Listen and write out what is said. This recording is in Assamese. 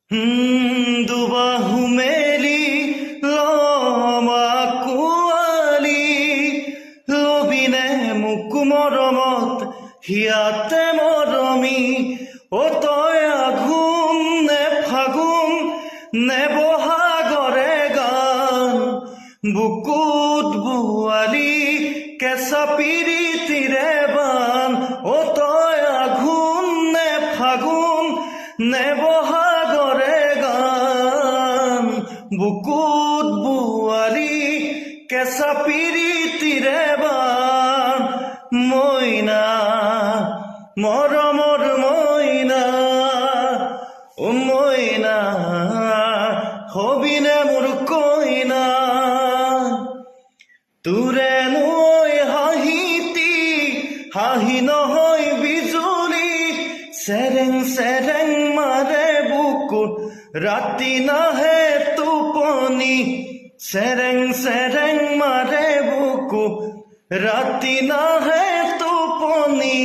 দুবাহু মেলি লমাকুৱালি লবিনে মোক মৰমত হিয়াতে মৰমি অ তই আঘোণ নে ফাগুণ নে বহাগৰে গান বুকুত বোৱালি কেঁচা পিৰিতিৰে বান অ তই আঘোণ নে ফাগুণ নে বহাগৰে গান বুকুত বোৱালি কেঁচা পিৰিতিৰে বান মইনা মৰমৰ মইনা অ মইনা হবিনে মোৰ কইনা তোৰে নৈ হাঁহিতি হাঁহি নহয় বিজুলী চেৰেং চেৰেং মাৰে বুকুত ৰাতি নাহে টোপনি চেৰেং চেৰেং মাৰে বুকুত ৰাতি নাহে টোপনি